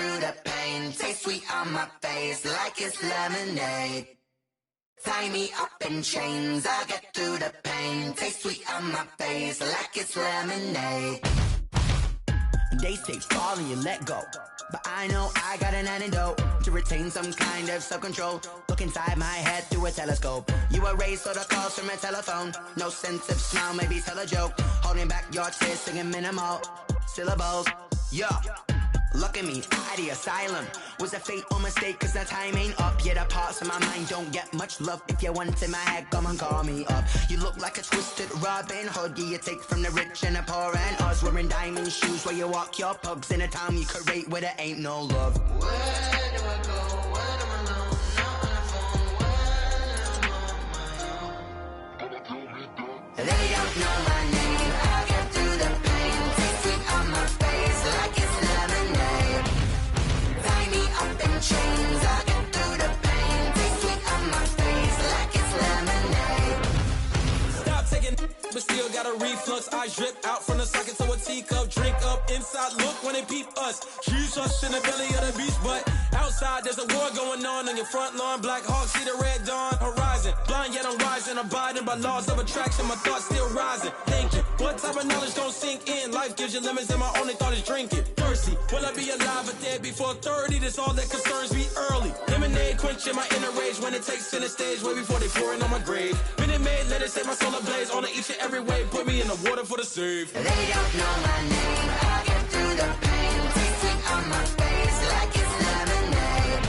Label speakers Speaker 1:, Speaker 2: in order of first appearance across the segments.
Speaker 1: through the pain. Taste sweet on my face like it's lemonade. Tie me up in chains, I'll get through the pain. Taste sweet on my face like it's lemonade. They say fall and you let go, but I know I got an antidote to retain some kind of self-control. Look inside my head through a telescope. You erase all the calls from a telephone. No sense of smile, maybe tell a joke. Holding back your tears, singing minimal syllables. Yeah, look at me, out the asylum. Was a fate or mistake, cause the time ain't up. Yet the parts of my mind don't get much love. If you want in my head, come and call me up. You look like a twisted Robin Hood. Yeah, you take from the rich and the poor and us. Wearing diamond shoes where you walk your pugs. In a town you create where there ain't no love. Where do I go? When am I alone? Not on the phone. When I'm on my own. They don't know my name. I'll get through the pain. Taste sweet on my face like it's lemonade. Tie me up in chains. I'll get through the pain. Taste sweet on my face like it's lemonade.
Speaker 2: Stop taking, but still got a reflux. I drip out from the socket to a teacup. Drink up inside, look when they peep us. Choose us in the belly of the beast, but outside there's a war going on your front lawn. Black Hawk, see the red dawn horizon. Blind yet I'm rising, abiding by laws of attraction. My thoughts still rising, thinking what type of knowledge don't sink in. Life gives you limits and my only thought is drinking. Thirsty, will I be alive or dead before 30? That's all that concerns me early. Lemonade quenching my inner rage when it takes center stage way before they pouring on my grave. Minute Maid, let it set my soul ablaze on each and every way. Put me in the water for the save.
Speaker 1: They don't know my name. I'll get through the pain. Taste sweet on my face like it's lemonade.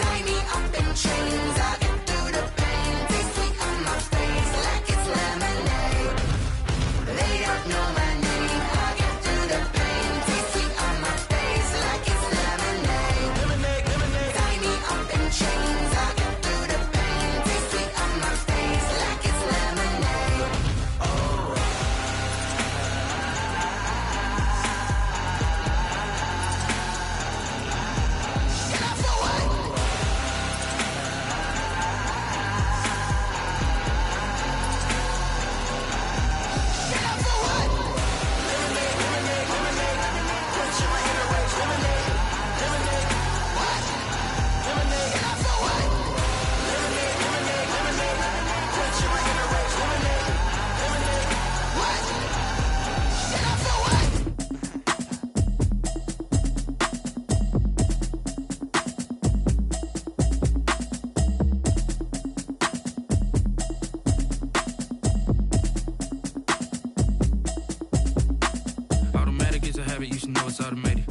Speaker 1: Tie me up in chains. I'll get through the pain. Taste sweet on my face like it's lemonade. They don't know my name. I'll get through the pain. Taste sweet on my face like it's lemonade.
Speaker 2: Lemonade, lemonade.
Speaker 1: Tie me up in chains. I'll get through the pain. Taste sweet on my face like it's lemonade. Oh.
Speaker 2: Automatic is a habit, you should know it's automated.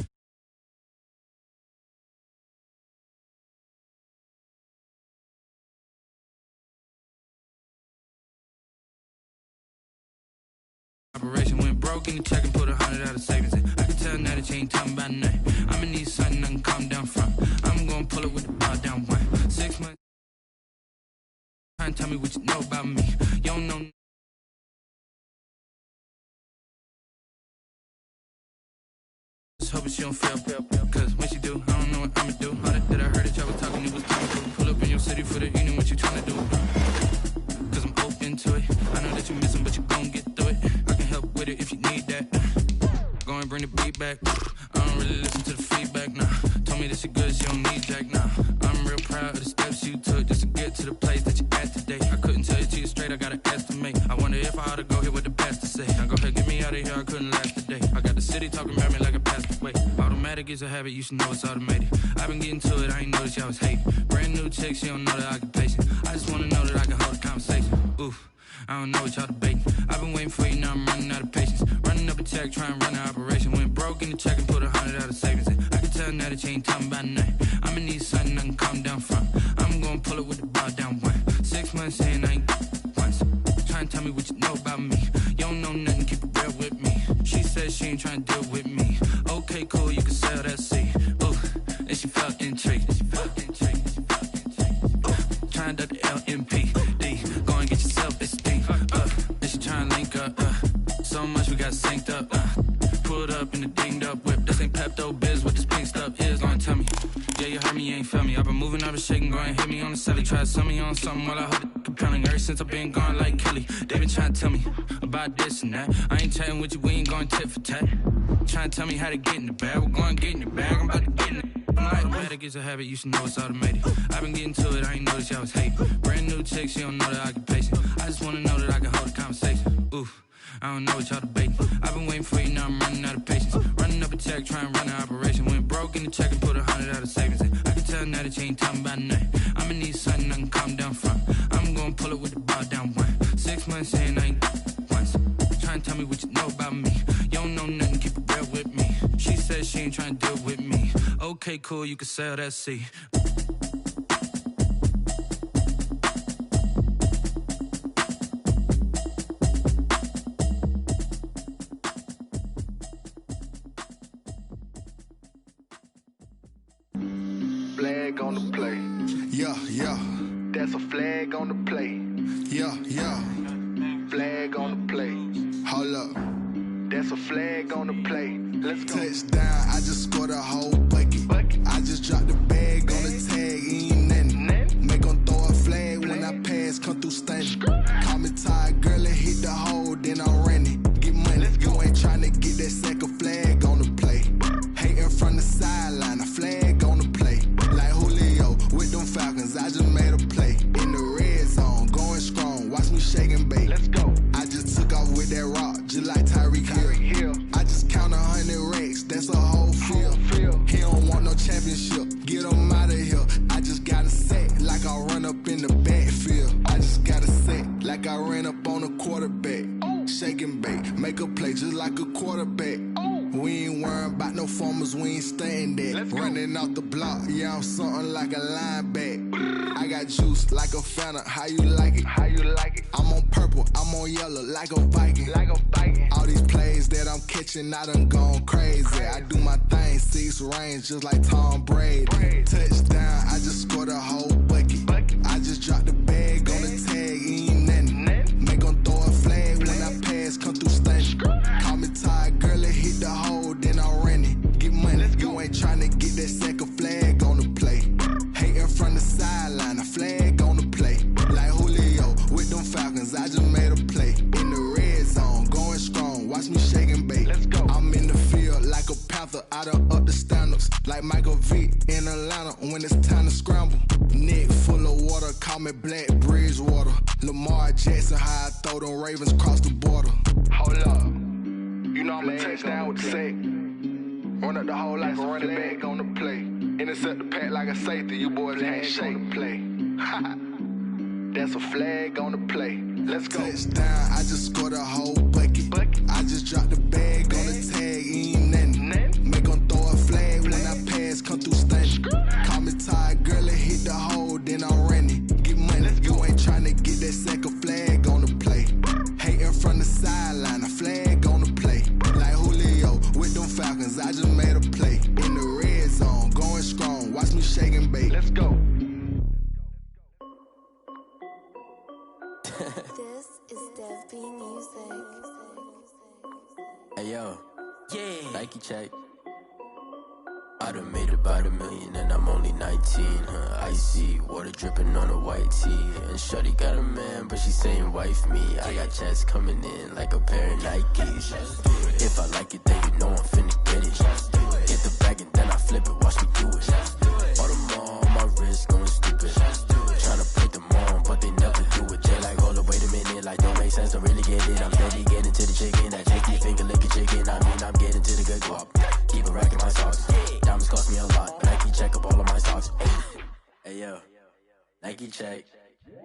Speaker 2: Operation went broke in the check and put 100 out of savings in. I can tell now that you ain't talking about nothing. I'ma need something I can calm down from. I'm gonna pull it with the bar down one. 6 months. Try and tell me what you know about me. You don't know. Just hoping she don't feel, cause when she do, I don't know what I'ma do. All that I heard that y'all was talking, it was talking. Pull up in your city for the evening, what you tryna do? Cause I'm open to it. I know that you missing, but you gon' get through it. I can help with it if you need that. Go and bring the beat back. I don't really listen to the feedback, nah. Told me that she good, she don't need jack, nah. I'm real proud of the steps you took just to get to the place that you at today. I couldn't tell you to you straight, I gotta estimate. I wonder if I ought to go here with the best to say. Now go ahead, get me out of here, I couldn't last today. I got the city talking about me like a passed away. Automatic is a habit, you should know it's automated. I've been getting to it, I ain't noticed y'all was hating. Brand new chick, she don't know the occupation. I just wanna know that I can hold a conversation. Oof, I don't know what y'all debating. I've been waiting for you, now I'm running out of patience. Running up a check, trying to run an operation. Went broke in the check and put 100 out of savings in. I can tell now that you ain't talking about nothing. I'ma need something I can calm down from. I'm gonna pull it with the bar down one. 6 months saying I ain't once. Try and tell me what you know about me. You don't know nothing, keep it real with me. She said she ain't trying to deal with me. Okay, cool, you can sell that seat. Ooh, and she felt intrigued. Trying to duck the LMPD. Go and get your self-esteem. And she trying to link up. So much we got synced up. Pulled up in the dinged up whip. This ain't Pepto-Biz, what this pink stuff is. Gonna tell me. Yeah, you heard me, you ain't felt me. I've been moving, I've been shaking, go and hit me on the celly. Try to sell me on something while I hold it compelling. Ever since I've been gone like Kelly. They been trying to tell me about this and that. I ain't chatting with you, we ain't going tit for tat. Trying to tell me how to get in the bag. We're going to get in the bag, I'm about to get gotta get your habit, you should know it's automated. I've been getting to it, I ain't noticed y'all was hating. Brand new chick, she don't know that I can pace it. I just wanna know that I can hold a conversation. Oof, I don't know what y'all debating. I've been waiting for you, now I'm running out of patience. Running up a check, trying to run an operation. Went broke in the check and put 100 out of savings in. I can tell now that you ain't talking about nothing. I'ma need something I can calm down from. I'm gonna pull it with the ball down one. 6 months in, I ain't once. Trying to tell me what you know about me. You don't know nothing, keep it real with me. She said she ain't trying to deal with me. Okay, cool, you can sell that C.
Speaker 3: Flag on the play.
Speaker 4: Yeah, yeah.
Speaker 3: That's a flag on the play.
Speaker 4: Yeah, yeah.
Speaker 3: Flag on the play.
Speaker 4: Hold up.
Speaker 3: That's a flag on the play. Let's go.
Speaker 4: Touchdown, I just scored a whole bucket. I just dropped the bag on the tag, ain't nothing. Make 'em throw a flag when I pass, come through stunning. Call me tired, girl, and hit the hole, then I'm running. Get money, you ain't tryna get that second flag on the play. Hating from the sideline, a flag on the play. Like Julio with them Falcons, I just made a play. In the red zone, going strong, watch me shake and bake.
Speaker 3: Let's go.
Speaker 4: I just took off with that rock, just like Tyreek Hill. I just count 100 racks, that's a whole field. He don't want no championship, get him out of here. I just got a set, like I run up in the backfield. I just got a set, like I ran up on a quarterback. Shake and bake, make a play just like a quarterback. We ain't worrying about no formers, we ain't staying there. Running off the block, yeah, I'm something like a linebacker. I got juice like a Fanta, how you like it?
Speaker 3: How you like it?
Speaker 4: I'm on purple, I'm on yellow, like a Viking.
Speaker 3: Like a Viking.
Speaker 4: All these plays that I'm catching, I done gone crazy. I do my thing, 6 range, just like Tom Brady. Touchdown, I just scored a whole bucket. I just dropped the bag on the tag, ain't nothing. Make 'em throw a flag when I pass, come through stunning. Call me tired, girl, and hit the hole, then I'm running. Get money, you ain't tryna get that second flag on the play. Hating from the sideline, a flag on the play. Like Julio with them Falcons, I just made a play. In the red zone, going strong, watch me shake and bake.
Speaker 3: Let's go.
Speaker 4: I'm in the field like a panther, I done up the standards. Like Michael Vick in Atlanta when it's time to scramble. Neck full of water, call me Black Bridgewater. Lamar Jackson, how I throw them Ravens cross the border.
Speaker 3: Hold up. You know I'm a touchdown with the sack. Run up the hole like a running back on the play. Intercept the pack like a safety, you boys can't shake the play. That's a flag on the play. Let's go.
Speaker 4: Touchdown, I just scored a whole bucket. I just dropped the bag on the tag, ain't nothing. Make 'em throw a flag when I pass, come through stunning. Call me tired, girl, and hit the hole, then I'm running. Get money, you ain't tryna get that second flag on the play. Hating from the sideline, a flag on the play. Like Julio with them Falcons, I just made a play. In the red zone, going strong, watch me shake and bake.
Speaker 3: Let's go.
Speaker 5: This is Dev B Music.
Speaker 6: Hey yo, Nike check. I done made about $1 million and I'm only 19, icy, water dripping on a white tee. And shorty got a man, but she saying wife me. I got checks coming in like a pair of Nikes. If I like it, then you know I'm finna get it. Get the bag and then I flip it, watch me do it. All them on my wrist going stupid. Tryna put them on, but they never do it. They like, hold up, wait a minute, like don't make sense, don't really get it. I'm steady getting to the chicken, that cheeky finger licking chicken. I mean, I'm getting to the good guap. Keep it racking my socks. Diamonds cost me a lot. Nike check up all of my socks. Hey yo, Nike check.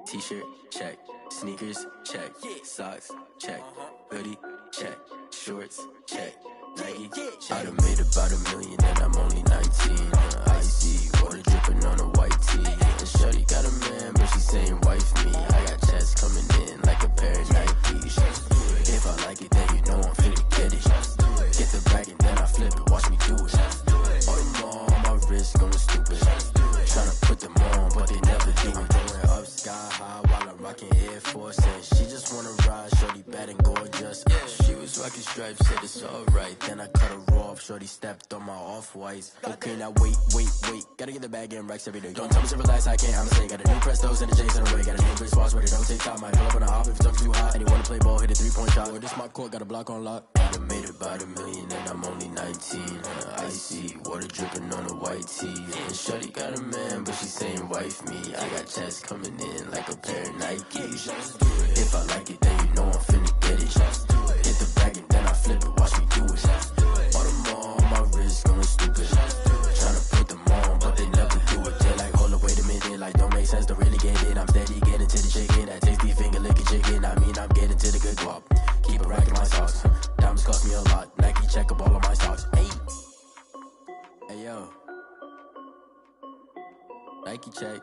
Speaker 6: T-shirt check. Sneakers check. Socks check. Hoodie check. Shorts check. Nike check. I done made about $1 million and I'm only 19. Icy, water dripping on a white tee. And shorty got a man, but she saying wife me. I got checks coming in like a pair of Nikes. If I like it, then you know I'm finna get it. Get the bag and then I flip it, watch me do it. All them on my wrist going stupid. Tryna put them on, but they never do it. Going up sky high while I'm rocking Air Force. And she just wanna ride, shorty bad and gorgeous. She was rocking stripes, said it's alright. Then I cut her off, shorty stepped on my off-whites. Okay, now wait. Gotta get the bag and racks every day. Don't tell me to relax, I can't, I'm saying. Got a new Prestos and a J's in the way. Got a new wristwatch where they don't take time. Might pull up on a hop if it's too hot. And you wanna play ball, hit a 3-point shot. Well, this my court, got a block on lock. I done made it about a million and I'm only 19. Icy, water dripping on a white tee. And shorty got a man, but she saying wife me. I got checks coming in like a pair of Nikes. If I like it, then you know I'm finna get it. Hit the bag and then I flip it, watch me do it. All them on my wrist going stupid. Tryna put them on, but they never do it. They're like, hold up, wait a minute, like don't make sense, don't really get it. I'm steady getting to the chicken, that tasty finger licking chicken. I mean, I'm getting to the good guap. Keep a rack in my socks. Diamonds cost me a lot. Nike check up all of my stocks. Hey, hey yo, Nike check.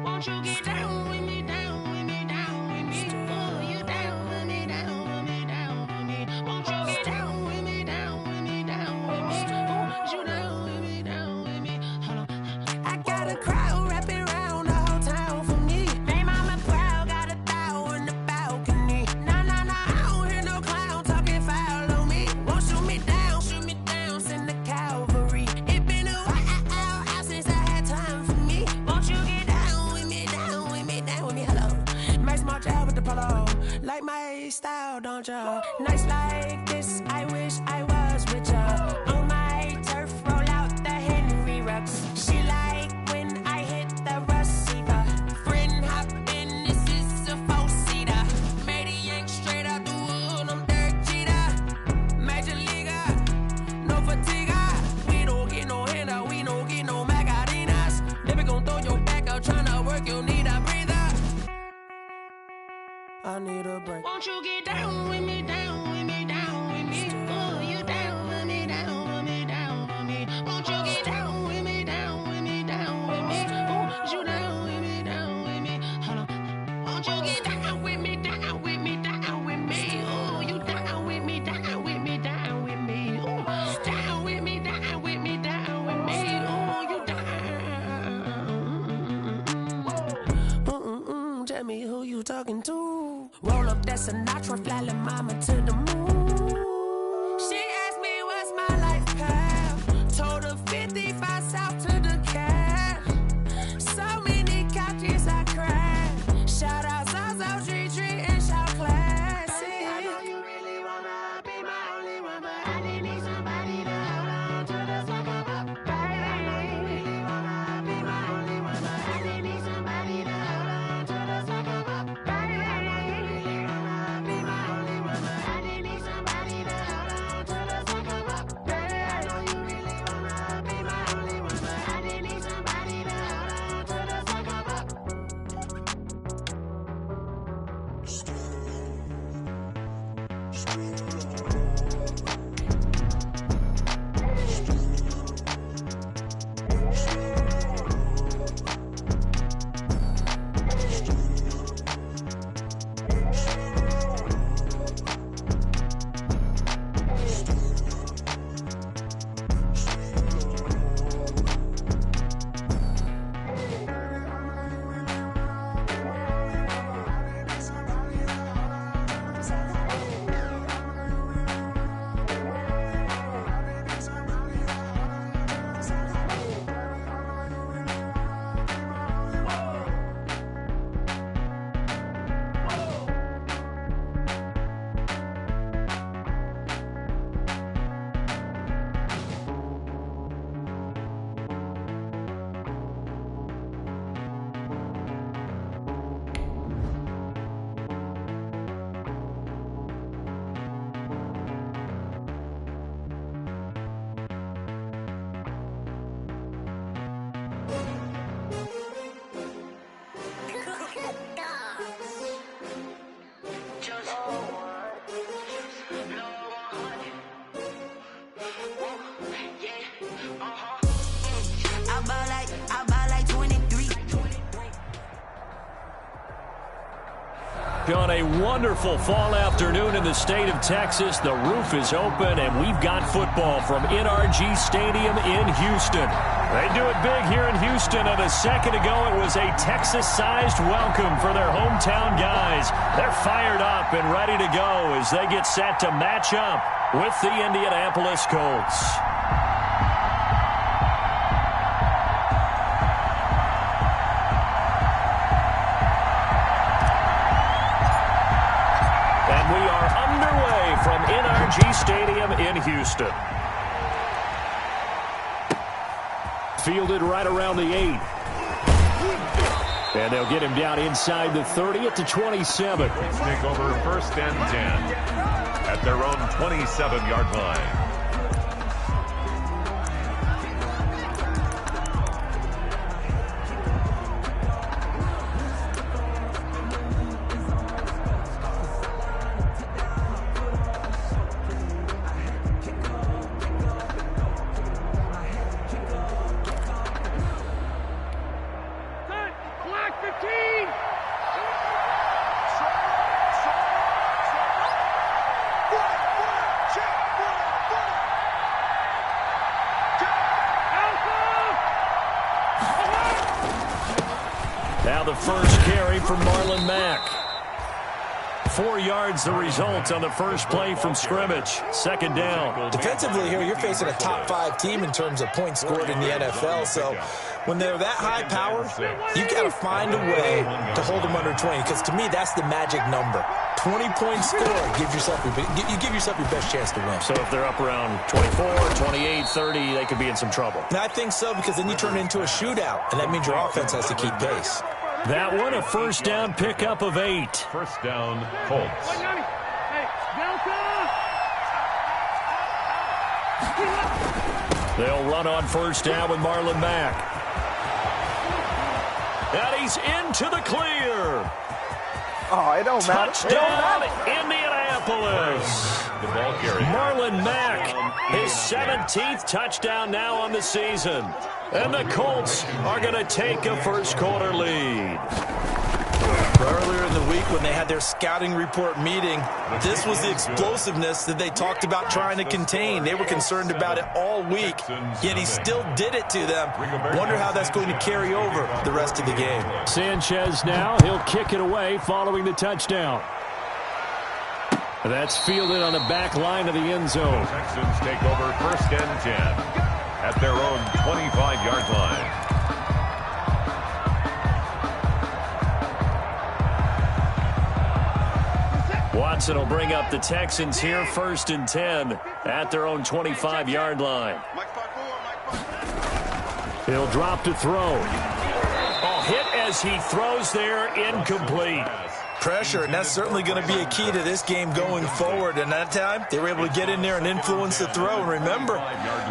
Speaker 7: Won't you get down with me, down with me, down with me? Oh, you down with me, down with me, down with me. Won't you get down with me, down with me, down with me? Oh, you down with me, down with me? Hold on. I got a crowd wrapping around the whole town for me. They mama proud, got a thou in the balcony. Nah, nah, nah, I don't hear no clown talking foul on me. Won't shoot me down, send the cavalry. It been a while since I had time for me. Won't you get down with me, down with me, down with me? Hello. Max March out with the polo. Like my style, don't ya? Nights like this, I wish I was with ya. On my turf, roll out the Henry Rux. She like when I hit the receiver. Friend hop in, this is a four-seater. Made a yank straight out the wood, I'm Derek Jeter. Major leaguer, no fatigue. We don't get no handout, we don't get no Magarinas. Never gon' throw your back out, tryna work, you need a breather. I need a break. Won't you get down with me, down with me, down with me? Oh, you down with me, down with me, down with me? Won't you get down with me, down with me, down with me? Oh, you down with me, down with me? Hold on. Won't you get down with me, down with me, down with me? Oh, you down with me, down with me, down with me? Oh, down with me, down with me, down with me? Oh, you down. Tell me who you talking to. Roll up that Sinatra, fly la mama to the moon. She asked me what's my life path. Told her 55 south to the cab. So many couches I cried. Shout out KeyserSoze861518's and shout classic. I know you really wanna be my only one, but I didn't need somebody to hold on to the second up. I know you really wanna be my only one, but I didn't need somebody to hold on to the second up. I know you really wanna be my only one, but I didn't need somebody to hold on to the second up. I know you really wanna be my only one, but I didn't need somebody to hold on to the second up.
Speaker 8: On a wonderful fall afternoon in the state of Texas, the roof is open, and we've got football from NRG Stadium in Houston. They do it big here in Houston, and a second ago it was a Texas-sized welcome for their hometown guys. They're fired up and ready to go as they get set to match up with the Indianapolis Colts. From NRG Stadium in Houston. Fielded right around the 8. And they'll get him down inside the 30 at the 27.
Speaker 9: Take over 1st and 10 at their own 27-yard line.
Speaker 8: Now the first carry from Marlon Mack. 4 yards the result on the first play from scrimmage. Second down.
Speaker 10: Defensively here, you're facing a top 5 team in terms of points scored in the NFL. So when they're that high powered, you got to find a way to hold them under 20. Because to me, that's the magic number. 20-point score. You give yourself your best chance to win.
Speaker 8: So if they're up around 24, 28, 30, they could be in some trouble.
Speaker 10: And I think so, because then you turn it into a shootout, and that means your offense has to keep pace.
Speaker 8: That one, a first down pickup of 8.
Speaker 9: First down, Colts.
Speaker 8: They'll run on first down with Marlon Mack. And he's into the clear.
Speaker 11: Oh, it don't matter.
Speaker 8: Touchdown, Indianapolis.
Speaker 9: The ball carrier.
Speaker 8: Marlon Mack, his 17th touchdown now on the season. And the Colts are going to take a first-quarter lead.
Speaker 10: Earlier in the week when they had their scouting report meeting, this was the explosiveness that they talked about trying to contain. They were concerned about it all week, yet he still did it to them. Wonder how that's going to carry over the rest of the game.
Speaker 8: Sanchez now, he'll kick it away following the touchdown. That's fielded on the back line of the end zone.
Speaker 9: Texans take over 1st and 10 at their own 25-yard line.
Speaker 8: Watson will bring up the Texans here, 1st and 10 at their own 25-yard line. He'll drop to throw. A hit as he throws there, incomplete.
Speaker 10: Pressure, and that's certainly going to be a key to this game going forward. And that time, they were able to get in there and influence the throw. And remember,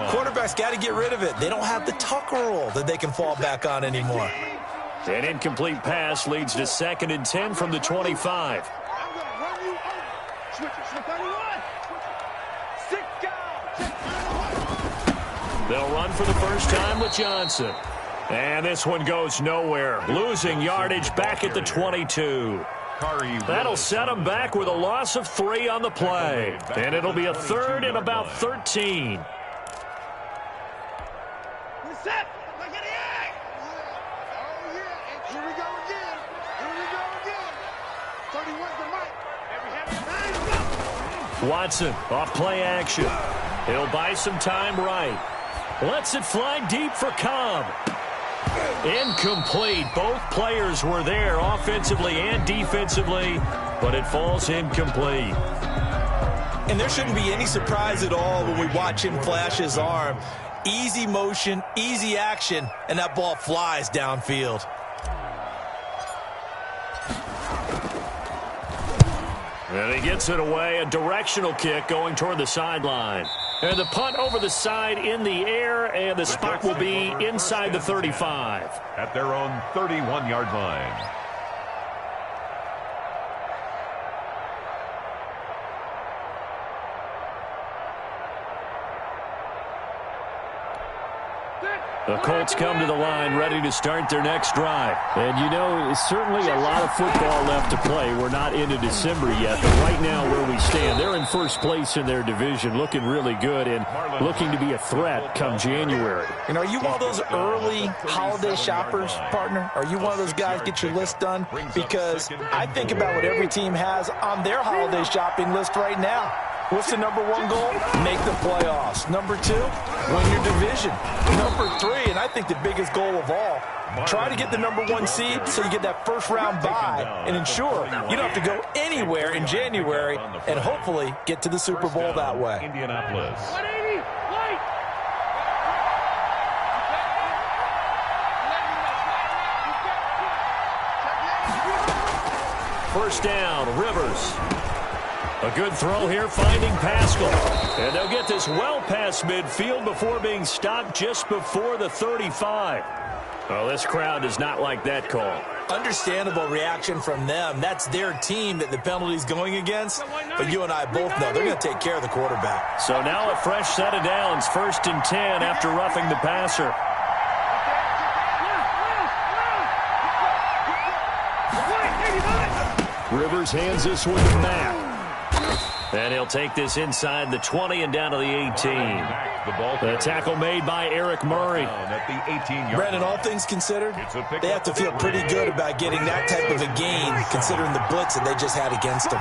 Speaker 10: quarterbacks got to get rid of it. They don't have the Tucker roll that they can fall back on anymore.
Speaker 8: An incomplete pass leads to 2nd and 10 from the 25. They'll run for the first time with Johnson. And this one goes nowhere. Losing yardage back at the 22. That'll set them back with a loss of 3 on the play. And it'll be a 3rd and about 13. Watson off play action. He'll buy some time right. Lets it fly deep for Cobb. Incomplete. Both players were there offensively and defensively, but it falls incomplete.
Speaker 10: And there shouldn't be any surprise at all when we watch him flash his arm. Easy motion, easy action, and that ball flies downfield.
Speaker 8: And he gets it away, a directional kick going toward the sideline. And the punt over the side in the air, and the spot will be inside the 35.
Speaker 9: At their own 31-yard line.
Speaker 8: The Colts come to the line ready to start their next drive. And, you know, it's certainly a lot of football left to play. We're not into December yet, but right now where we stand, they're in first place in their division, looking really good and looking to be a threat come January.
Speaker 10: You know, are you one of those early holiday shoppers, partner? Are you one of those guys get your list done? Because I think about what every team has on their holiday shopping list right now. What's the number one goal? Make the playoffs. Number two, win your division. Number three, and I think the biggest goal of all, try to get the number one seed so you get that first round bye and ensure you don't have to go anywhere in January and hopefully get to the Super Bowl that way.
Speaker 9: Indianapolis.
Speaker 8: First down, Rivers. A good throw here, finding Pascal. And they'll get this well past midfield before being stopped just before the 35. Well, this crowd does not like that call.
Speaker 10: Understandable reaction from them. That's their team that the penalty's going against. But you and I both know they're going to take care of the quarterback.
Speaker 8: So now a fresh set of downs, 1st and 10 after roughing the passer. Rivers hands this one to Mack. And he'll take this inside the 20 and down to the 18. The tackle made by Eric Murray.
Speaker 10: Brandon, all things considered, they have to feel pretty good about getting that type of a gain considering the blitz that they just had against them.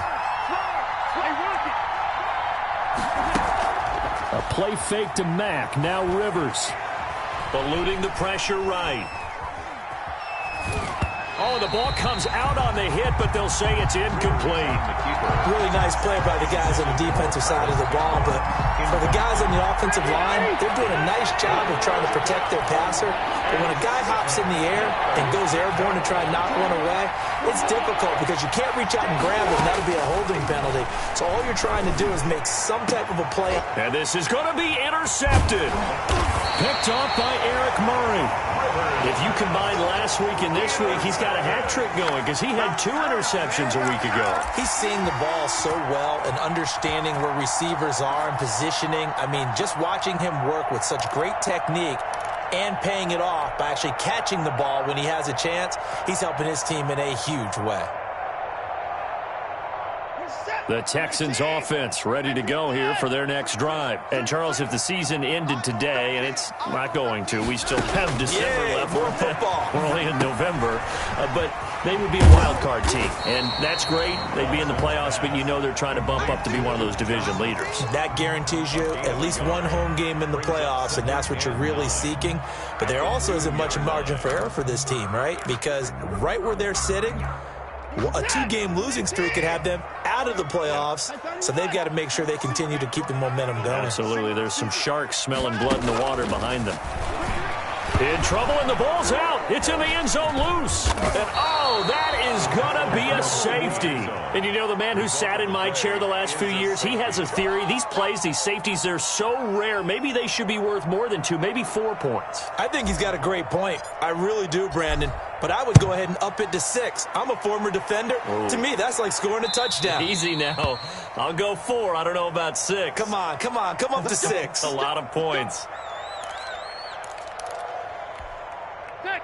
Speaker 8: A play fake to Mack. Now Rivers. Eluding the pressure right. Oh, the ball comes out on the hit, but they'll say it's incomplete.
Speaker 10: Really nice play by the guys on the defensive side of the ball, but for the guys on the offensive line, they're doing a nice job of trying to protect their passer. But when a guy hops in the air and goes airborne to try and knock one away, it's difficult because you can't reach out and grab it, and that'll be a holding penalty. So all you're trying to do is make some type of a play.
Speaker 8: And this is going to be intercepted. Picked off by Eric Murray. If you combine last week and this week, he's got a hat trick going because he had 2 interceptions a week ago.
Speaker 10: He's seeing the ball so well and understanding where receivers are and positioning. I mean, just watching him work with such great technique and paying it off by actually catching the ball when he has a chance, he's helping his team in a huge way.
Speaker 8: The Texans offense ready to go here for their next drive. And, Charles, if the season ended today, and it's not going to, we still have December left.
Speaker 10: More football.
Speaker 8: We're only in November. But they would be a wild card team. And that's great. They'd be in the playoffs, but you know they're trying to bump up to be one of those division leaders.
Speaker 10: That guarantees you at least one home game in the playoffs, and that's what you're really seeking. But there also isn't much margin for error for this team, right? Because right where they're sitting, a 2-game losing streak could have them out of the playoffs, so they've got to make sure they continue to keep the momentum going.
Speaker 8: Absolutely. There's some sharks smelling blood in the water behind them. In trouble, and the ball's out. It's in the end zone loose. And, oh, that is going to be a safety. And you know, the man who sat in my chair the last few years, he has a theory. These plays, these safeties, they're so rare. Maybe they should be worth more than 2, maybe 4 points.
Speaker 10: I think he's got a great point. I really do, Brandon. But I would go ahead and up it to 6. I'm a former defender.
Speaker 8: Ooh.
Speaker 10: To me, that's like scoring a touchdown.
Speaker 8: Easy now. I'll go 4. I don't know about 6.
Speaker 10: Come on. Come up to 6.
Speaker 8: A lot of points.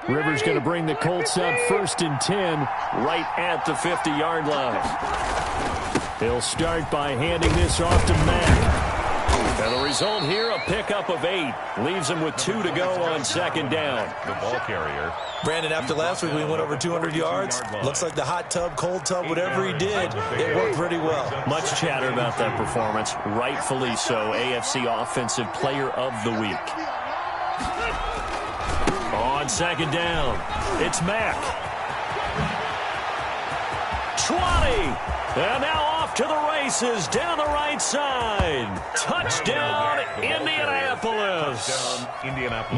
Speaker 8: Rivers going to bring the Colts up 1st and 10 right at the 50-yard line. He'll start by handing this off to Mack. And the result here, a pickup of 8. Leaves him with 2 to go on 2nd down.
Speaker 9: The ball carrier.
Speaker 10: Brandon, after last week we went over 200 yards. Looks like the hot tub, cold tub, whatever he did, it worked pretty well.
Speaker 8: Much chatter about that performance. Rightfully so. AFC Offensive Player of the Week. On 2nd down, it's Mack. 20. And now off to the races down the right side. Touchdown, Indianapolis.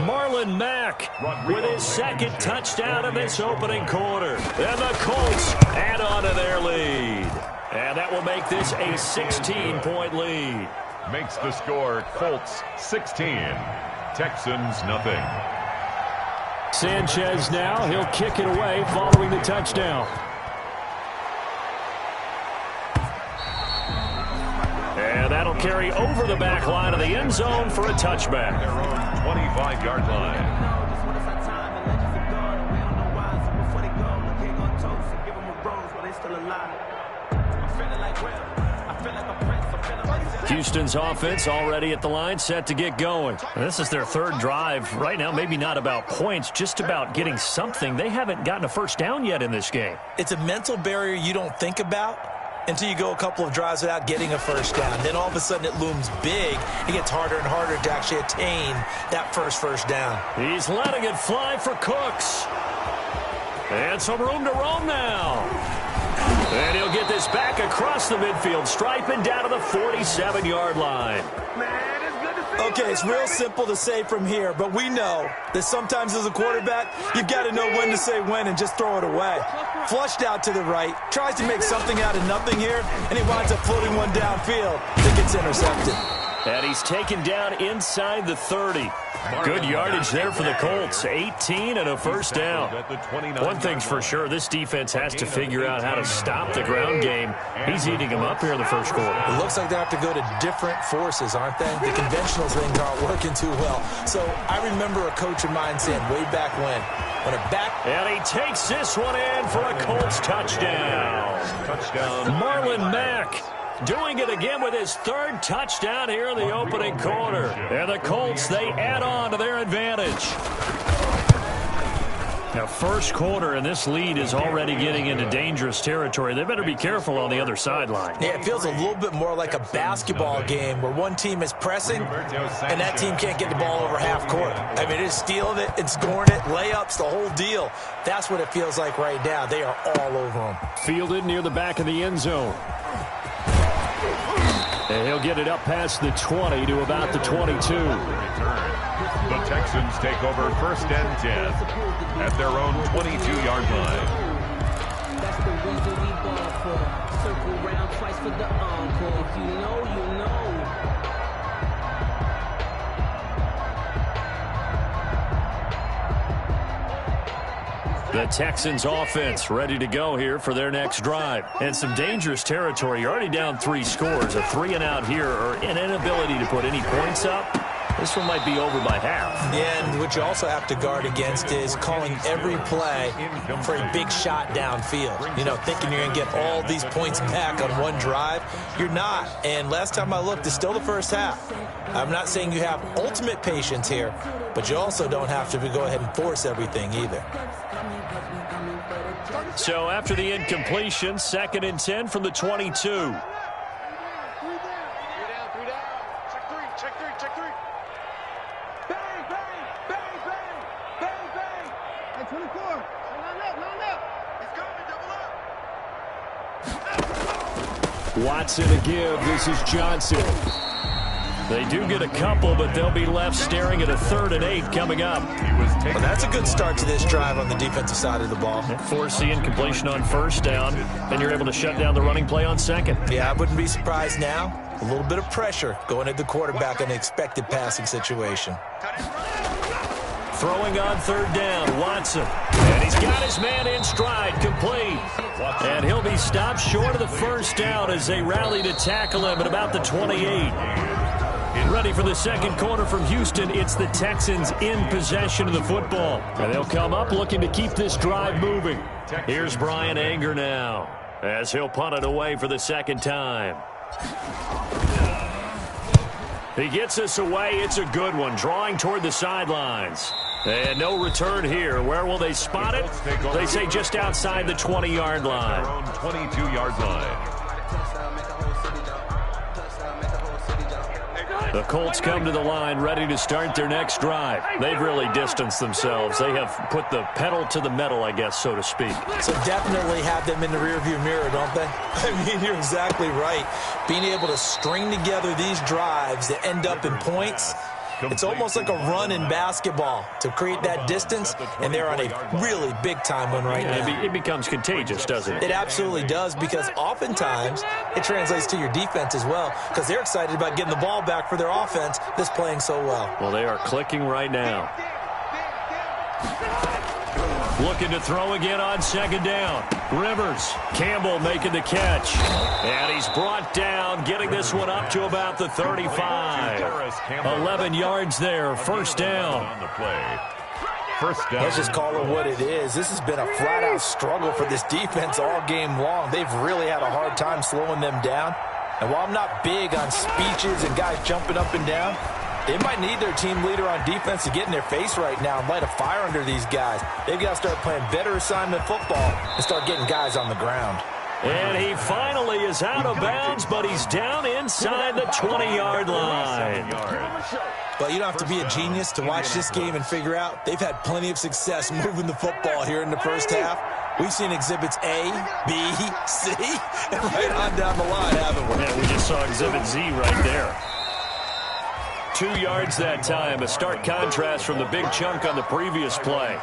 Speaker 8: Marlon Mack with his 2nd touchdown of this opening quarter. And the Colts add on to their lead. And that will make this a 16-point lead.
Speaker 9: Makes the score Colts 16, Texans nothing.
Speaker 8: Sanchez now, he'll kick it away following the touchdown. And that'll carry over the back line of the end zone for a touchback.
Speaker 9: Their own 25-yard line.
Speaker 8: Houston's offense already at the line, set to get going. This is their third drive. Right now, maybe not about points, just about getting something. They haven't gotten a first down yet in this game.
Speaker 10: It's a mental barrier you don't think about until you go a couple of drives without getting a first down. Then all of a sudden it looms big. It gets harder and harder to actually attain that first down.
Speaker 8: He's letting it fly for Cooks. And some room to roam now. And he'll get this back across the midfield stripe and down to the 47-yard line.
Speaker 10: Okay, it's real simple to say from here, but we know that sometimes as a quarterback, you've got to know when to say when and just throw it away. Flushed out to the right, tries to make something out of nothing here, and he winds up floating one downfield that gets intercepted.
Speaker 8: And he's taken down inside the 30. Good yardage there for the Colts. 18 and a first down. One thing's for sure, this defense has to figure out how to stop the ground game. He's eating them up here in the first quarter.
Speaker 10: It looks like they have to go to different forces, aren't they? The conventional things aren't working too well. So I remember a coach of mine saying way back when a back...
Speaker 8: And he takes this one in for a Colts touchdown. Marlon Mack doing it again with his third touchdown here in the opening quarter. And the Colts, they add on to their advantage. Now, first quarter, and this lead is already getting into dangerous territory. They better be careful on the other sideline.
Speaker 10: Yeah, it feels a little bit more like a basketball game where one team is pressing and that team can't get the ball over half court. I mean, it's stealing it, it's scoring it, layups, the whole deal. That's what it feels like right now. They are all over them.
Speaker 8: Fielded near the back of the end zone. And he'll get it up past the 20 to about the 22.
Speaker 9: The Texans take over first and 10 at their own 22-yard line.
Speaker 12: That's the reason we ball for. Circle round twice for the encore. If you know, you know.
Speaker 8: The Texans offense ready to go here for their next drive. And some dangerous territory. You're already down 3 scores. A 3-and-out here or an inability to put any points up. This one might be over by half.
Speaker 10: Yeah, and what you also have to guard against is calling every play for a big shot downfield. You know, thinking you're going to get all these points back on one drive. You're not. And last time I looked, it's still the first half. I'm not saying you have ultimate patience here, but you also don't have to go ahead and force everything either.
Speaker 8: So after the incompletion, 2nd and 10 from the 22. Watson to give. This is Johnson. They do get a couple, but they'll be left staring at a 3rd and 8 coming up.
Speaker 10: Well, that's a good start to this drive on the defensive side of the ball.
Speaker 8: Force the incompletion on first down, and you're able to shut down the running play on second.
Speaker 10: Yeah, I wouldn't be surprised now. A little bit of pressure going at the quarterback in an expected passing situation.
Speaker 8: Throwing on 3rd down, Watson. And he's got his man in stride, complete. And he'll be stopped short of the first down as they rally to tackle him at about the 28. Ready for the second quarter from Houston. It's the Texans in possession of the football. And they'll come up looking to keep this drive moving. Here's Brian Anger now as he'll punt it away for the second time. He gets us away. It's a good one, drawing toward the sidelines. And no return here. Where will they spot it? They say just outside the 20-yard line.
Speaker 9: Their own 22-yard line.
Speaker 8: The Colts come to the line ready to start their next drive. They've really distanced themselves. They have put the pedal to the metal, I guess, so to speak.
Speaker 10: So definitely have them in the rearview mirror, don't they? I mean, you're exactly right. Being able to string together these drives that end up in points, it's almost like a run in basketball to create that distance, and they're on a really big-time one right now.
Speaker 8: It becomes contagious, doesn't it?
Speaker 10: It absolutely does, because oftentimes it translates to your defense as well, because they're excited about getting the ball back for their offense that's playing so well.
Speaker 8: Well, they are clicking right now. Looking to throw again on second down. Rivers. Campbell making the catch. And he's brought down, getting this one up to about the 35. 11 yards there, first down.
Speaker 9: First down.
Speaker 10: Let's just call it what it is. This has been a flat-out struggle for this defense all game long. They've really had a hard time slowing them down. And while I'm not big on speeches and guys jumping up and down, they might need their team leader on defense to get in their face right now and light a fire under these guys. They've got to start playing better assignment football and start getting guys on the ground.
Speaker 8: And he finally is out of bounds, but he's down inside the 20-yard line.
Speaker 10: But you don't have to be a genius to watch this game and figure out they've had plenty of success moving the football here in the first half. We've seen exhibits A, B, C, and right on down the line, haven't we?
Speaker 8: Yeah, we just saw exhibit Z right there. 2 yards that time, a stark contrast from the big chunk on the previous play.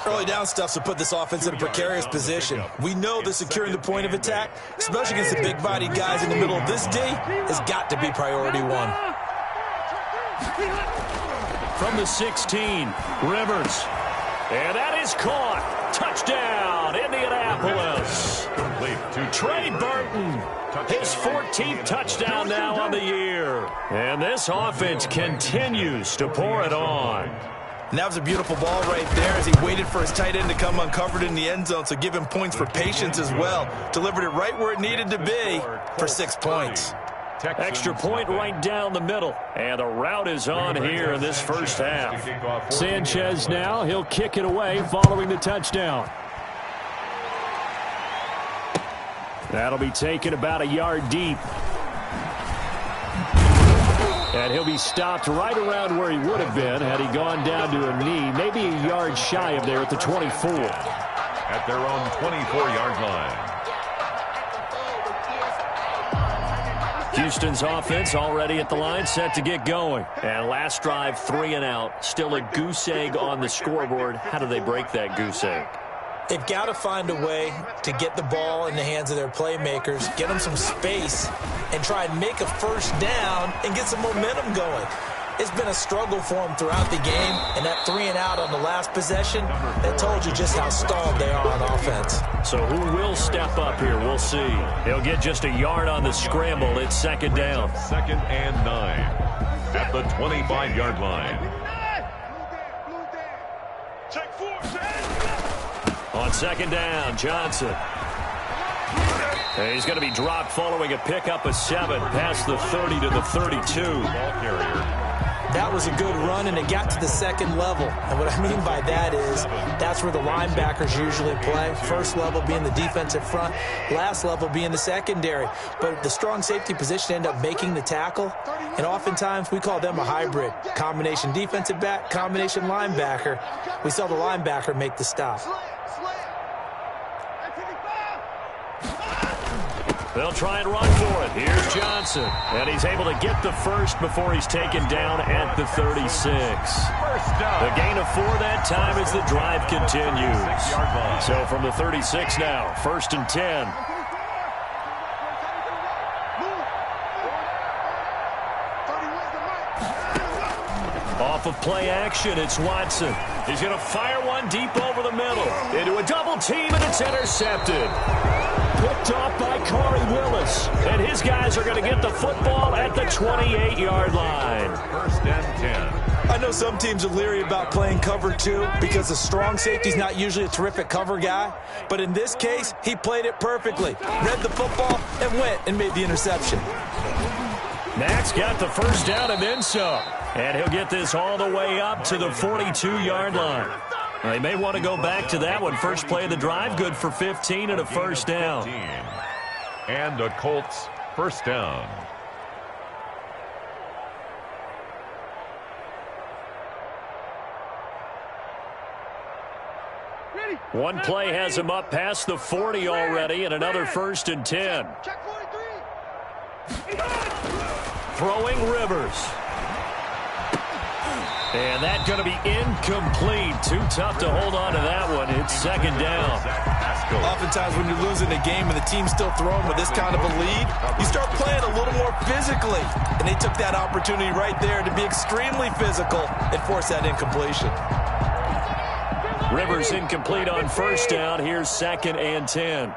Speaker 10: Early down stuffs will put this offense in a precarious position. We know that securing the point of attack, especially against the big-bodied guys in the middle of this D, has got to be priority one.
Speaker 8: From the 16, Rivers. And that is caught. Touchdown, Indianapolis. Trey Burton, his 14th touchdown now on the year. And this offense continues to pour it on.
Speaker 10: And that was a beautiful ball right there as he waited for his tight end to come uncovered in the end zone, so give him points for patience as well. Delivered it right where it needed to be for 6 points.
Speaker 8: Extra point right down the middle. And the route is on here in this first half. Sanchez now, he'll kick it away following the touchdown. That'll be taken about a yard deep. And he'll be stopped right around where he would have been had he gone down to a knee, maybe a yard shy of there at the 24.
Speaker 9: At their own 24-yard line.
Speaker 8: Houston's offense already at the line, set to get going. And last drive, 3 and out. Still a goose egg on the scoreboard. How do they break that goose egg?
Speaker 10: They've got to find a way to get the ball in the hands of their playmakers, get them some space, and try and make a first down and get some momentum going. It's been a struggle for them throughout the game, and that 3 and out on the last possession, that told you just how stalled they are on offense.
Speaker 8: So who will step up here? We'll see. He'll get just a yard on the scramble. It's second down.
Speaker 9: 2nd and 9 at the 25-yard line.
Speaker 8: On second down, Johnson. And he's going to be dropped following a pickup of 7 past the 30 to the 32.
Speaker 9: Ball carrier.
Speaker 10: That was a good run, and it got to the second level. And what I mean by that is that's where the linebackers usually play. First level being the defensive front, last level being the secondary. But the strong safety position ended up making the tackle, and oftentimes we call them a hybrid. Combination defensive back, combination linebacker. We saw the linebacker make the stop.
Speaker 8: They'll try and run for it. Here's Johnson. And he's able to get the first before he's taken down at the 36. The gain of 4 that time as the drive continues. So from the 36 now, 1st and 10. Off of play action, it's Watson. He's going to fire one deep over the middle. Into a double team, and it's intercepted. Picked off by Corey Willis. And his guys are going to get the football at the 28-yard line.
Speaker 9: 1st and 10.
Speaker 10: I know some teams are leery about playing cover 2 because the strong safety's not usually a terrific cover guy. But in this case, he played it perfectly. Read the football and went and made the interception.
Speaker 8: Max got the first down and then some. And he'll get this all the way up to the 42-yard line. They may want to go back to that one. First play of the drive, good for 15 and a first down.
Speaker 9: And a Colts first down.
Speaker 8: One play has him up past the 40 already, and another 1st and 10. Throwing Rivers. And that's going to be incomplete. Too tough to hold on to that one. It's second down.
Speaker 10: Oftentimes when you're losing a game and the team's still throwing with this kind of a lead, you start playing a little more physically. And they took that opportunity right there to be extremely physical and force that incompletion.
Speaker 8: Rivers incomplete on first down. Here's 2nd and 10.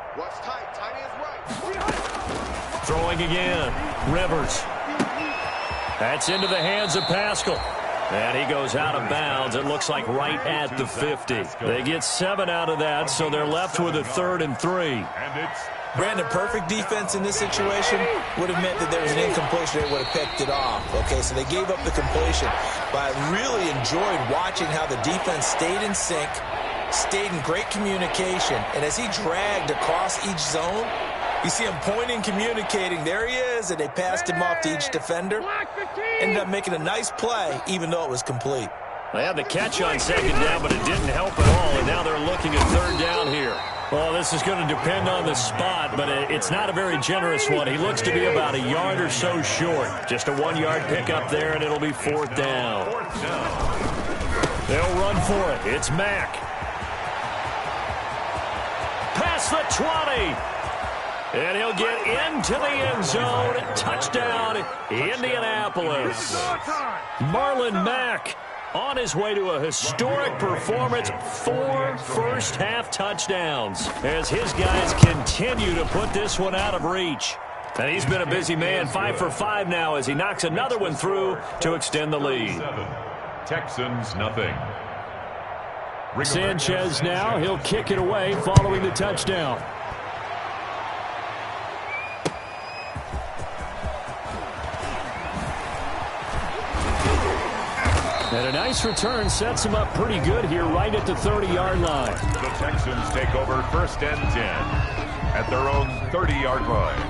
Speaker 8: Throwing again. Rivers. That's into the hands of Pascal. And he goes out of bounds. It looks like right at the 50. They get 7 out of that, so they're left with a 3rd and 3.
Speaker 10: Brandon, perfect defense in this situation would have meant that there was an incompletion. They would have picked it off. Okay, so they gave up the completion. But I really enjoyed watching how the defense stayed in sync, stayed in great communication. And as he dragged across each zone, you see him pointing, communicating. There he is, and they passed him off to each defender. Ended up making a nice play, even though it was complete.
Speaker 8: They had the catch on 2nd down, but it didn't help at all. And now they're looking at 3rd down here. Well, this is going to depend on the spot, but it's not a very generous one. He looks to be about a yard or so short. Just a 1-yard pickup there, and it'll be 4th down. They'll run for it. It's Mack. Past the 20. And he'll get into the end zone. Touchdown, Indianapolis. Marlon Mack on his way to a historic performance. 4 first-half touchdowns as his guys continue to put this one out of reach. And he's been a busy man. 5 for 5 now as he knocks another one through to extend the lead.
Speaker 9: Texans nothing.
Speaker 8: Sanchez now. He'll kick it away following the touchdown. And a nice return sets him up pretty good here right at the 30-yard line.
Speaker 9: The Texans take over 1st and 10 at their own 30-yard line.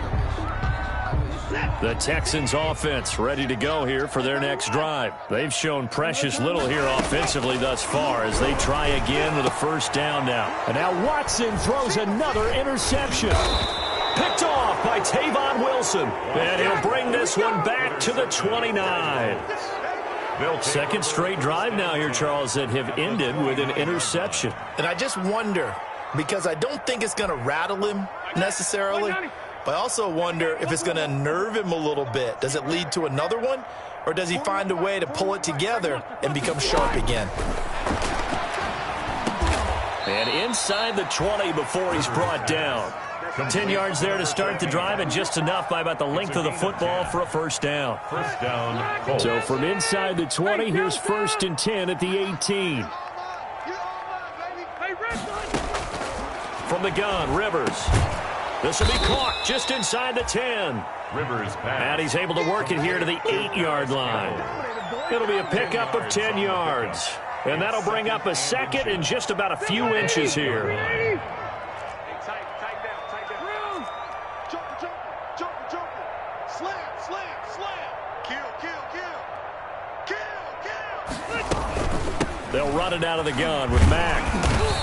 Speaker 8: The Texans offense ready to go here for their next drive. They've shown precious little here offensively thus far as they try again with a 1st down now. And now Watson throws another interception. Picked off by Tavon Wilson. And he'll bring this one back to the 29. 2nd straight drive now here, Charles, that have ended with an interception.
Speaker 10: And I just wonder, because I don't think it's going to rattle him necessarily, but I also wonder if it's going to unnerve him a little bit. Does it lead to another one, or does he find a way to pull it together and become sharp again?
Speaker 8: And inside the 20 before he's brought down. 10 yards there to start the drive, and just enough by about the length of the football for a 1st down.
Speaker 9: 1st down.
Speaker 8: So from inside the 20, here's 1st and 10 at the 18. From the gun, Rivers. This will be caught just inside the 10.
Speaker 9: Rivers pass.
Speaker 8: And he's able to work it here to the 8-yard line. It'll be a pickup of 10 yards. And that'll bring up a 2nd and just about a few inches here. They'll run it out of the gun with Mack.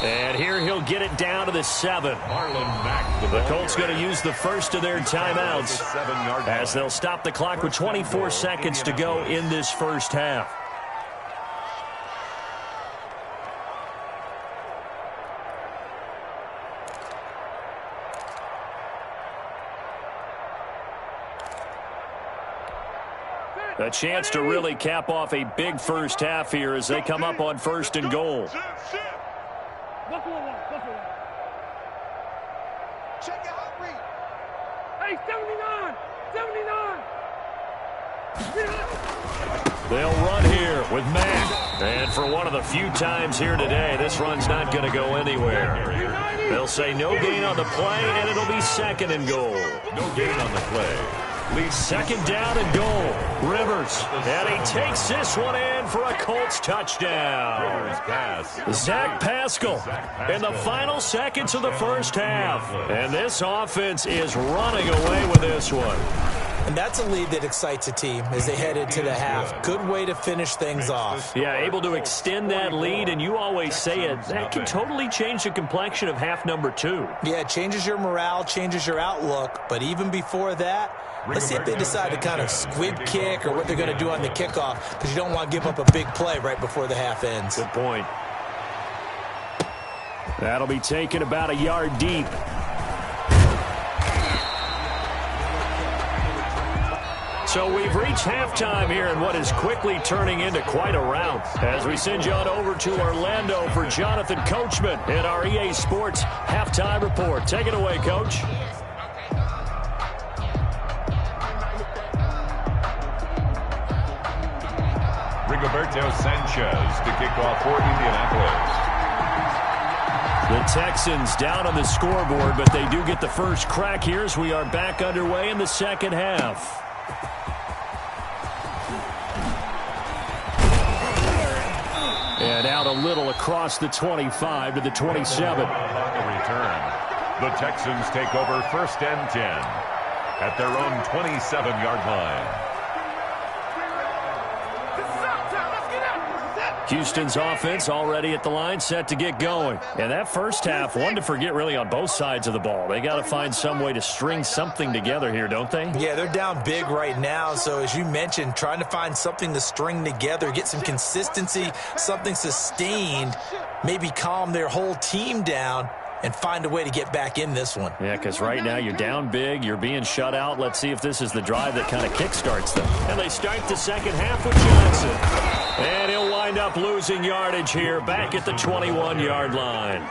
Speaker 8: And here he'll get it down to the 7.
Speaker 9: Marlon Mack.
Speaker 8: The Colts going to use the first of their timeouts as they'll stop the clock with 24 seconds to go in this 1st half. A chance to really cap off a big 1st half here as they come up on 1st and goal.
Speaker 3: Check your heart rate.
Speaker 7: Hey, 79! 79!
Speaker 8: They'll run here with Mack. And for one of the few times here today, this run's not going to go anywhere. They'll say no gain on the play, and it'll be 2nd and goal.
Speaker 9: No gain on the play.
Speaker 8: Leads 2nd down and goal. Rivers. And he takes this one in for a Colts touchdown. Zach Pascal in the final seconds of the 1st half. And this offense is running away with this one.
Speaker 10: And that's a lead that excites a team as they head into the half. Good way to finish things off.
Speaker 8: Yeah, able to extend that lead, and you always say it, that can totally change the complexion of half number 2.
Speaker 10: Yeah, it changes your morale, changes your outlook, but even before that, let's see if they decide to kind of squib kick or what they're going to do on the kickoff, because you don't want to give up a big play right before the half ends.
Speaker 8: Good point. That'll be taken about a yard deep. So we've reached halftime here in what is quickly turning into quite a rout. As we send you on over to Orlando for Jonathan Coachman in our EA Sports Halftime Report. Take it away, Coach.
Speaker 9: Rigoberto Sanchez to kick off for Indianapolis.
Speaker 8: The Texans down on the scoreboard, but they do get the first crack here as we are back underway in the second half. And out a little across the 25 to the 27.
Speaker 9: Return. The Texans take over 1st and 10 at their own 27-yard line.
Speaker 8: Houston's offense already at the line, set to get going. And that first half, one to forget really on both sides of the ball. They got to find some way to string something together here, don't they?
Speaker 10: Yeah, they're down big right now. So as you mentioned, trying to find something to string together, get some consistency, something sustained, maybe calm their whole team down and find a way to get back in this one.
Speaker 8: Yeah, because right now you're down big, you're being shut out. Let's see if this is the drive that kind of kickstarts them. And they start the second half with Johnson. And he'll wind up losing yardage here back at the 21-yard line.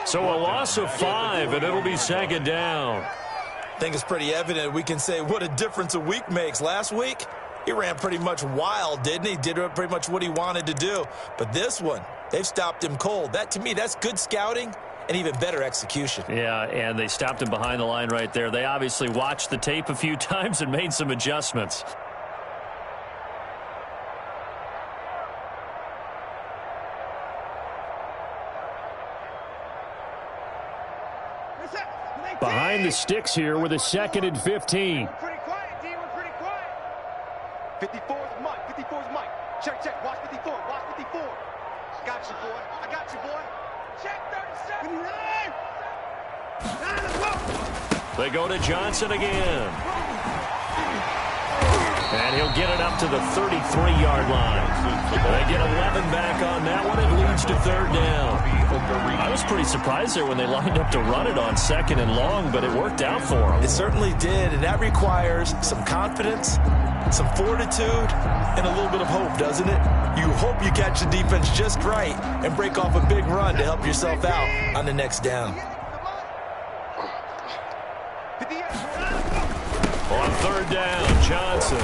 Speaker 8: So a loss of 5, and it'll be second down.
Speaker 10: I think it's pretty evident. We can say what a difference a week makes. Last week, he ran pretty much wild, didn't he? Did pretty much what he wanted to do. But this one, they've stopped him cold. That, to me, that's good scouting and even better execution.
Speaker 8: Yeah, and they stopped him behind the line right there. They obviously watched the tape a few times and made some adjustments. Behind the sticks here with a 2nd and 15.
Speaker 13: Pretty quiet, D. We're pretty quiet. 54 is Mike. 54 is Mike. Check, check. Watch 54. Watch 54. I got you, boy. I got you, boy. Check 37. 9.
Speaker 8: They go to Johnson again. And he'll get it up to the 33-yard line. They get 11 back on that one. It leads to 3rd down. I was pretty surprised there when they lined up to run it on 2nd and long, but it worked out for them.
Speaker 10: It certainly did, and that requires some confidence, some fortitude, and a little bit of hope, doesn't it? You hope you catch the defense just right and break off a big run to help yourself out on the next down.
Speaker 8: On 3rd down, Johnson.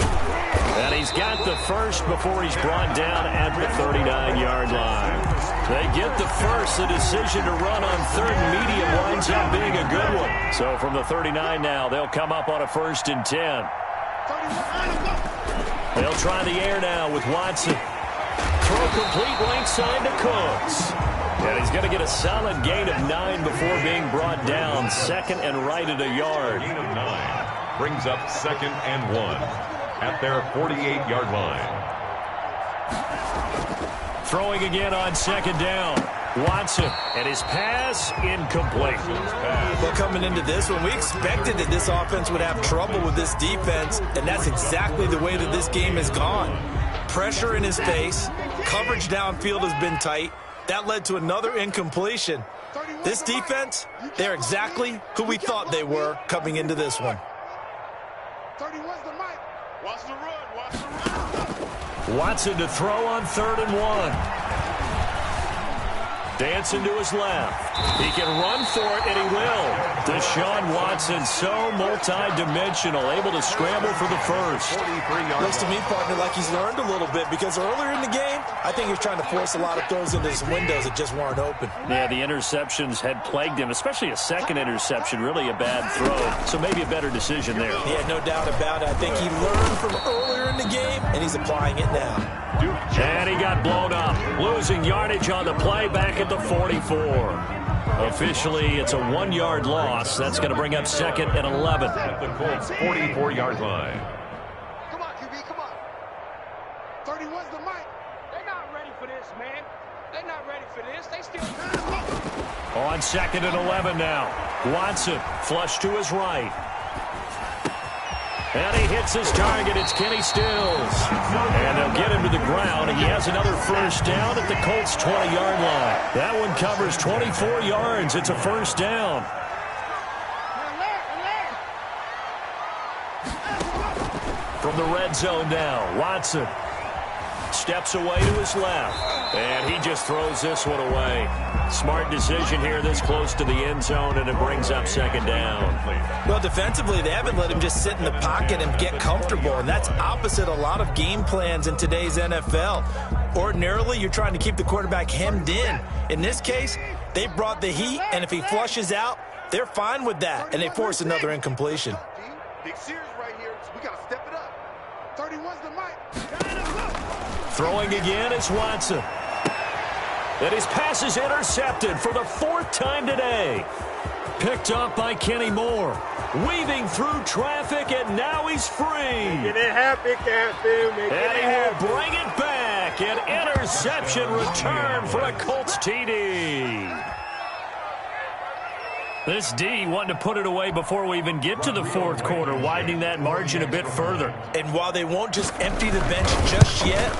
Speaker 8: And he's got the first before he's brought down at the 39-yard line. They get the first. The decision to run on 3rd and medium winds up being a good one. So from the 39 now, they'll come up on a 1st and 10. They'll try the air now with Watson. Throw complete right side to Cooks. And he's going to get a solid gain of 9 before being brought down. 2nd and right at a yard.
Speaker 9: Gain of 9 brings up 2nd and 1 at their 48-yard line.
Speaker 8: Throwing again on 2nd down. Watson, and his pass incomplete.
Speaker 10: Well, coming into this one, we expected that this offense would have trouble with this defense, and that's exactly the way that this game has gone. Pressure in his face, coverage downfield has been tight. That led to another incompletion. This defense, they're exactly who we thought they were coming into this one.
Speaker 13: 31's the mic. Watch the run. Watch the run.
Speaker 8: Watson to throw on 3rd and 1. Dancing to his left. He can run for it, and he will. Deshaun Watson, so multi-dimensional, able to scramble for the first.
Speaker 10: Looks to me, partner, like he's learned a little bit, because earlier in the game, I think he was trying to force a lot of throws into some windows that just weren't open.
Speaker 8: Yeah, the interceptions had plagued him, especially a 2nd interception, really a bad throw. So maybe a better decision there.
Speaker 10: Yeah, no doubt about it. I think he learned from earlier in the game, and he's applying it now.
Speaker 8: And he got blown up, losing yardage on the play back at the 44. Officially, it's a 1-yard loss. That's going to bring up 2nd and 11.
Speaker 9: At the Colts' 44-yard line.
Speaker 13: Come on, QB, come on. 31's the mic. They're not ready for this, man. They're not ready for this. They still...
Speaker 8: On 2nd and 11 now. Watson, flush to his right. And he hits his target. It's Kenny Stills. And they'll get him to the ground. He has another first down at the Colts' 20-yard line. That one covers 24 yards. It's a first down. From the red zone now, Watson steps away to his left, and he just throws this one away. Smart decision here this close to the end zone, and it brings up second down.
Speaker 10: Well, defensively, they haven't let him just sit in the pocket and get comfortable, and that's opposite a lot of game plans in today's NFL. Ordinarily, you're trying to keep the quarterback hemmed in. In this case, they brought the heat, and if he flushes out, they're fine with that, and they force another incompletion.
Speaker 13: Big Sears right here. We got to step it up. 31's the mic.
Speaker 8: Throwing again is Watson. And his pass is intercepted for the 4th time today. Picked up by Kenny Moore. Weaving through traffic, and now he's free.
Speaker 11: Make it happy, Captain.
Speaker 8: And he will bring it back. An interception return for a Colts TD. This D wanting to put it away before we even get to the 4th quarter, widening that margin a bit further.
Speaker 10: And while they won't just empty the bench just yet,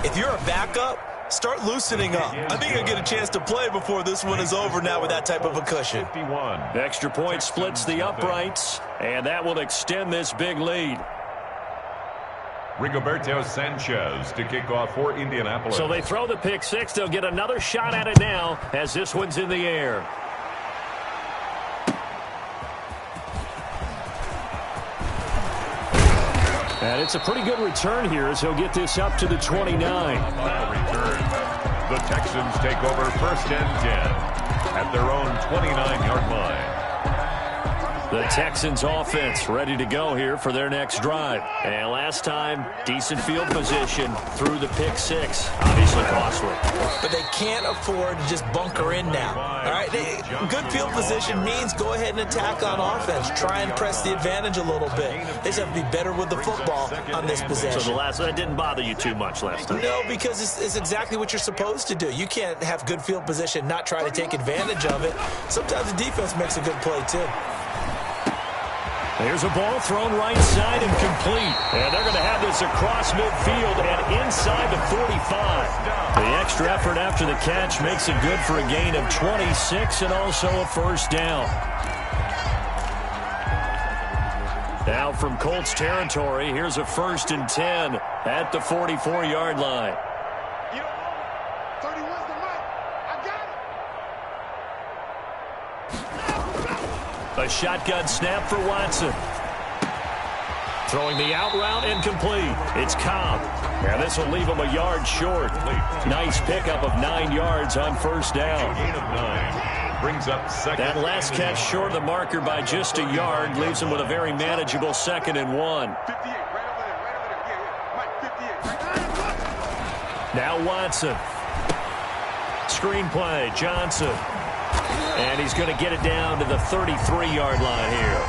Speaker 10: if you're a backup, start loosening up. I think you'll get a chance to play before this one is over now with that type of a cushion.
Speaker 9: 51.
Speaker 8: Extra point splits the uprights, and that will extend this big lead.
Speaker 9: Rigoberto Sanchez to kick off for Indianapolis.
Speaker 8: So they throw the pick six. They'll get another shot at it now as this one's in the air. And it's a pretty good return here as he'll get this up to the 29.
Speaker 9: The Texans take over 1st and 10 at their own 29-yard line.
Speaker 8: The Texans offense ready to go here for their next drive. And last time, decent field position through the pick six. Obviously costly.
Speaker 10: But they can't afford to just bunker in now. All right, good field position means go ahead and attack on offense. Try and press the advantage a little bit. They just have to be better with the football on this possession.
Speaker 8: So that didn't bother you too much last time?
Speaker 10: No, because it's exactly what you're supposed to do. You can't have good field position, not try to take advantage of it. Sometimes the defense makes a good play, too.
Speaker 8: There's a ball thrown right side and complete. And they're going to have this across midfield and inside the 45. The extra effort after the catch makes it good for a gain of 26 and also a first down. Now from Colts territory, here's a 1st and 10 at the 44-yard line.
Speaker 13: You know, 31's the mic. I got it.
Speaker 8: A shotgun snap for Watson. Throwing the out route incomplete. It's Cobb. And this will leave him a yard short. Nice pickup of 9 yards on first down.
Speaker 9: Gain of 9 brings up second.
Speaker 8: That last catch short of the marker by just a yard leaves him with a very manageable 2nd and 1.
Speaker 13: 58, right over there, Yeah. Mike, 58.
Speaker 8: Now Watson. Screenplay, Johnson. And he's going to get it down to the 33-yard line here.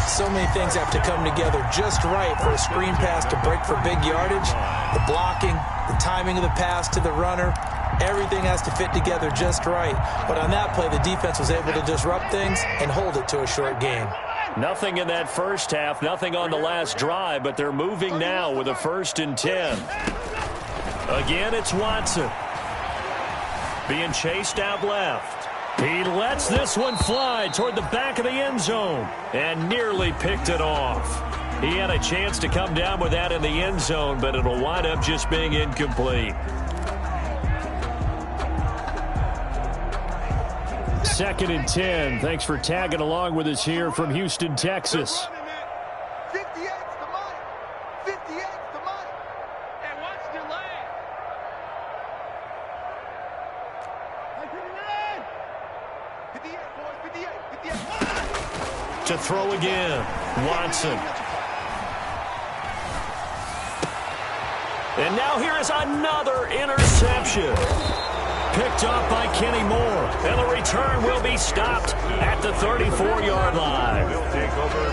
Speaker 10: So many things have to come together just right for a screen pass to break for big yardage. The blocking, the timing of the pass to the runner, everything has to fit together just right. But on that play, the defense was able to disrupt things and hold it to a short gain.
Speaker 8: Nothing in that first half, nothing on the last drive, but they're moving now with a 1st and 10. Again, it's Watson. Being chased out left. He lets this one fly toward the back of the end zone and nearly picked it off. He had a chance to come down with that in the end zone, but it'll wind up just being incomplete. 2nd and 10. Thanks for tagging along with us here from Houston, Texas.
Speaker 13: 58's the mic. 58's the mic. And watch the lane. 58, boys, 58, 58.
Speaker 8: To throw again, Watson. And now here is another interception. Picked up by Kenny Moore. And the return will be stopped at the 34-yard line.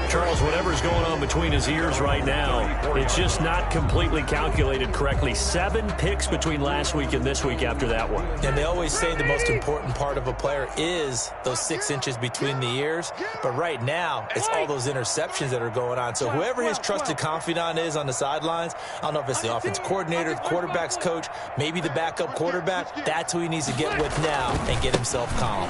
Speaker 8: Charles, whatever's going on between his ears right now, it's just not completely calculated correctly. 7 picks between last week and this week after that one.
Speaker 10: And they always say the most important part of a player is those 6 inches between the ears. But right now, it's all those interceptions that are going on. So whoever his trusted confidant is on the sidelines, I don't know if it's the offense coordinator, the quarterback's coach, maybe the backup quarterback, that's who he needs to get with now and get himself calm.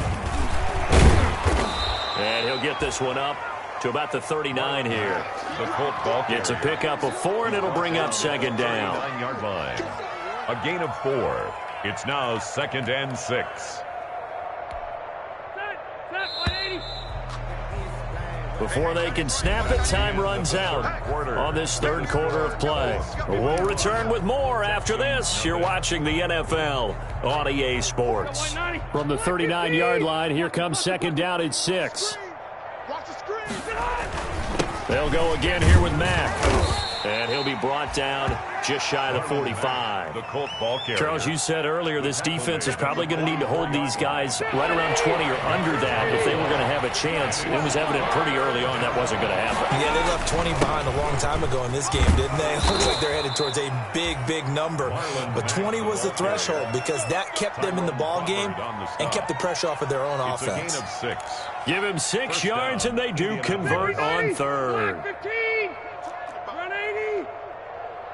Speaker 8: And he'll get this one up to about the 39 here.
Speaker 9: The Colt ball carrier.
Speaker 8: It's a pickup of 4, and it'll bring up second down.
Speaker 9: 39-yard line. A gain of 4. It's now 2nd and 6.
Speaker 8: Before they can snap it, time runs out on this third quarter of play. We'll return with more after this. You're watching the NFL on EA Sports. From the 39-yard line, here comes second down at 6. They'll go again here with Mack. And he'll be brought down just shy of the 45.
Speaker 9: The Colt ball carrier.
Speaker 8: Charles, you said earlier this defense is probably going to need to hold these guys right around 20 or under that if they were going to have a chance. It was evident pretty early on that wasn't going to happen.
Speaker 10: Yeah, they left 20 behind a long time ago in this game, didn't they? It looks like they're headed towards a big, big number. But 20 was the threshold because that kept them in the ball game and kept the pressure off of their own offense.
Speaker 9: A gain of 6.
Speaker 8: Give him 6 yards, and they do convert on third.
Speaker 13: 15. Run 80.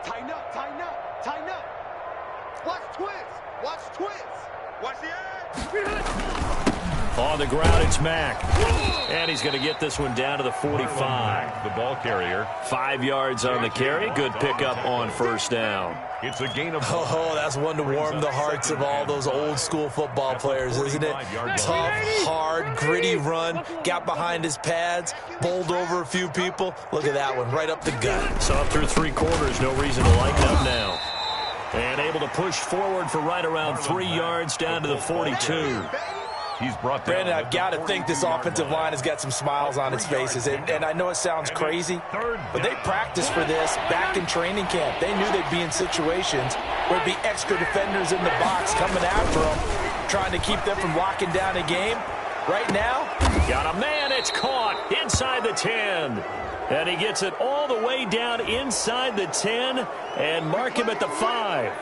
Speaker 13: Tighten up, tighten up, tighten up. Watch twist. Watch twist. Watch the edge.
Speaker 8: On the ground, it's Mack. And he's going to get this one down to the 45.
Speaker 9: The ball carrier.
Speaker 8: 5 yards on the carry. Good pickup on first down.
Speaker 9: It's a gain of 4.
Speaker 10: Oh, that's one to warm the hearts of all those old school football players, isn't it? Tough, hard, gritty run. Got behind his pads, bowled over a few people. Look at that one, right up the gut.
Speaker 8: So up through 3 quarters, no reason to lighten up now. And able to push forward for right around 3 yards down to the 42.
Speaker 9: He's brought down.
Speaker 10: Brandon, I've got to think this offensive line has got some smiles on its faces. And I know it sounds crazy, but they practiced for this back in training camp. They knew they'd be in situations where there'd be extra defenders in the box coming after them, trying to keep them from locking down a game. Right now,
Speaker 8: got a man. It's caught inside the 10. And he gets it all the way down inside the 10 and mark him at the 5.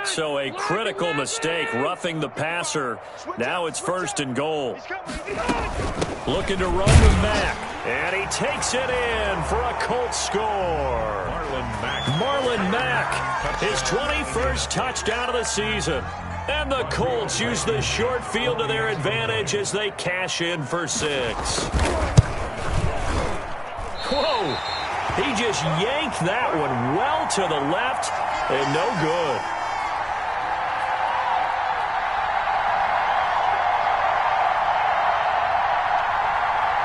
Speaker 8: So a critical mistake, roughing the passer. Now it's 1st and goal. Looking to run with Mack. And he takes it in for a Colts score. Marlon Mack, his 21st touchdown of the season. And the Colts use the short field to their advantage as they cash in for 6. Whoa! He just yanked that one well to the left and no good.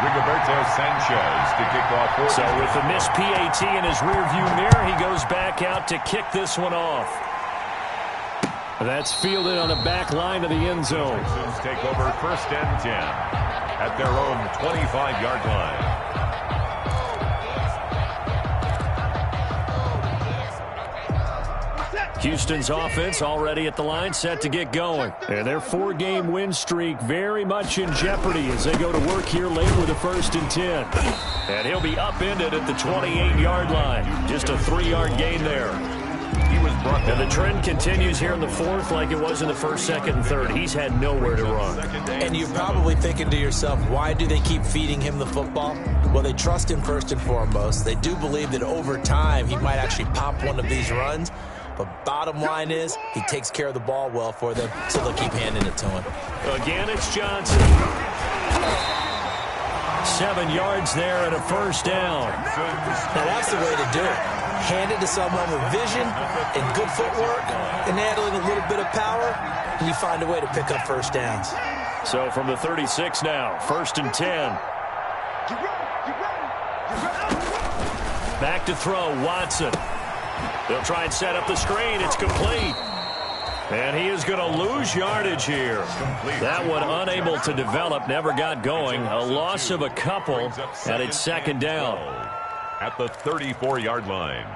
Speaker 9: Rigoberto Sanchez to kick off.
Speaker 8: So with the missed PAT in his rearview mirror, he goes back out to kick this one off. That's fielded on the back line of the end zone.
Speaker 9: Texans take over 1st and 10 at their own 25-yard line.
Speaker 8: Houston's offense already at the line, set to get going. And their 4-game win streak very much in jeopardy as they go to work here late with a 1st and 10. And he'll be upended at the 28-yard line. Just a 3-yard gain there. And the trend continues here in the 4th like it was in the 1st, 2nd, and 3rd. He's had nowhere to run.
Speaker 10: And you're probably thinking to yourself, why do they keep feeding him the football? Well, they trust him first and foremost. They do believe that over time he might actually pop one of these runs. But bottom line is, he takes care of the ball well for them, so they'll keep handing it to him.
Speaker 8: Again, it's Johnson. 7 yards there and a 1st down.
Speaker 10: Now, that's the way to do it. Hand it to someone with vision and good footwork and handling a little bit of power, and you find a way to pick up 1st downs.
Speaker 8: So from the 36 now, 1st and 10. Back to throw, Watson. They'll try and set up the screen. It's complete. And he is going to lose yardage here. That one unable to develop, never got going. A loss of a couple, and it's 2nd down.
Speaker 9: At the 34-yard line.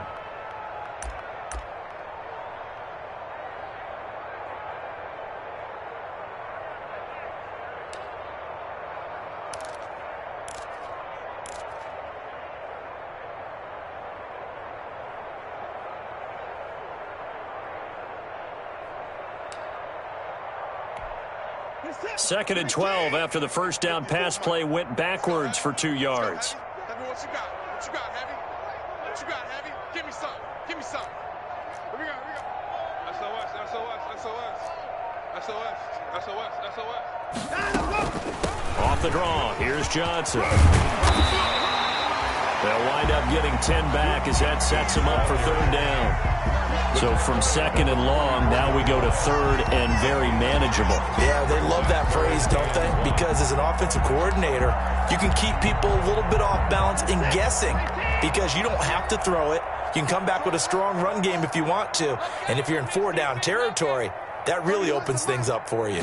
Speaker 8: Second and 12 after the 1st down pass play went backwards for 2 yards.
Speaker 13: What you got? What you got, Heavy? What you got, Heavy?
Speaker 3: Give me some. Give me some. Here we go. Here we go. SOS. SOS. SOS. SOS. SOS. SOS.
Speaker 8: Off the draw. Here's Johnson. They'll wind up getting 10 back as that sets them up for third down. So from second and long, now we go to third and very manageable.
Speaker 10: Yeah, they love that phrase, don't they? Because as an offensive coordinator, you can keep people a little bit off balance and guessing because you don't have to throw it. You can come back with a strong run game if you want to. And if you're in 4-down territory, that really opens things up for you.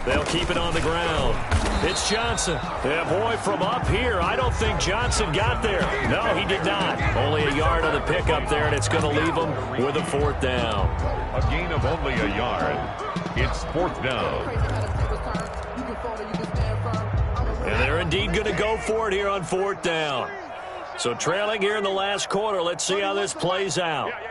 Speaker 8: They'll keep it on the ground. It's Johnson. Yeah, boy, from up here, I don't think Johnson got there. No, he did not. Only a yard on the pickup there, and it's going to leave him with a 4th down.
Speaker 9: A gain of only a yard. It's 4th down.
Speaker 8: And they're indeed going to go for it here on 4th down. So trailing here in the last quarter, let's see how this plays out.
Speaker 3: 31's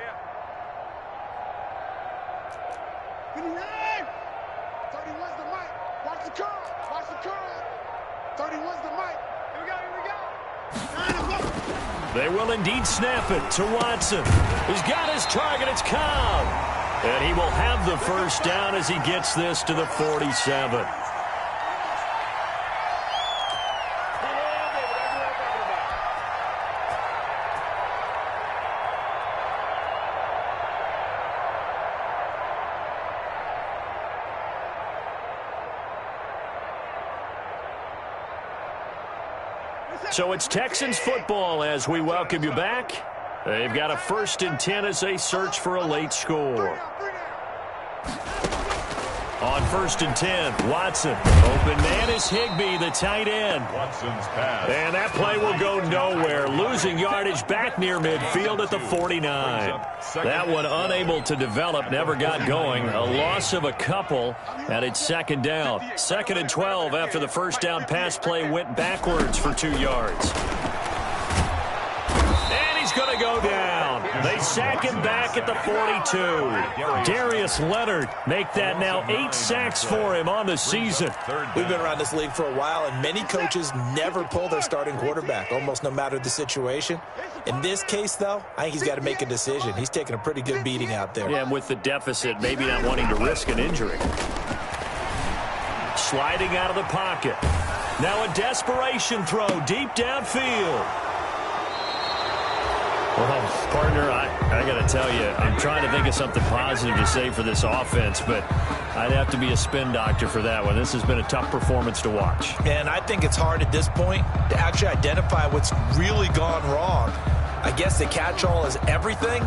Speaker 3: the mic. Watch the curl. Watch the curl. 31's the mic. Here we go. Here we go.
Speaker 8: They will indeed snap it to Watson. He's got his target. It's Cobb. And he will have the first down as he gets this to the 47. So it's Texans football as we welcome you back. They've got a 1st and 10 as they search for a late score. On 1st and 10, Watson. Open man is Higbee, the tight end.
Speaker 9: Watson's pass.
Speaker 8: And that play will go nowhere. Losing yardage back near midfield at the 49. That one unable to develop, never got going. A loss of a couple, and it's 2nd down. 2nd and 12 after the first down pass play went backwards for 2 yards. And he's going to go down. They sack him back at the 42. Darius Leonard make that now 8 sacks for him on the season.
Speaker 10: We've been around this league for a while, and many coaches never pull their starting quarterback, almost no matter the situation. In this case, though, I think he's got to make a decision. He's taking a pretty good beating out there.
Speaker 8: Yeah, and with the deficit, maybe not wanting to risk an injury. Sliding out of the pocket. Now a desperation throw deep downfield. Well, partner, I got to tell you, I'm trying to think of something positive to say for this offense, but I'd have to be a spin doctor for that one. This has been a tough performance to watch.
Speaker 10: And I think it's hard at this point to actually identify what's really gone wrong. I guess the catch-all is everything.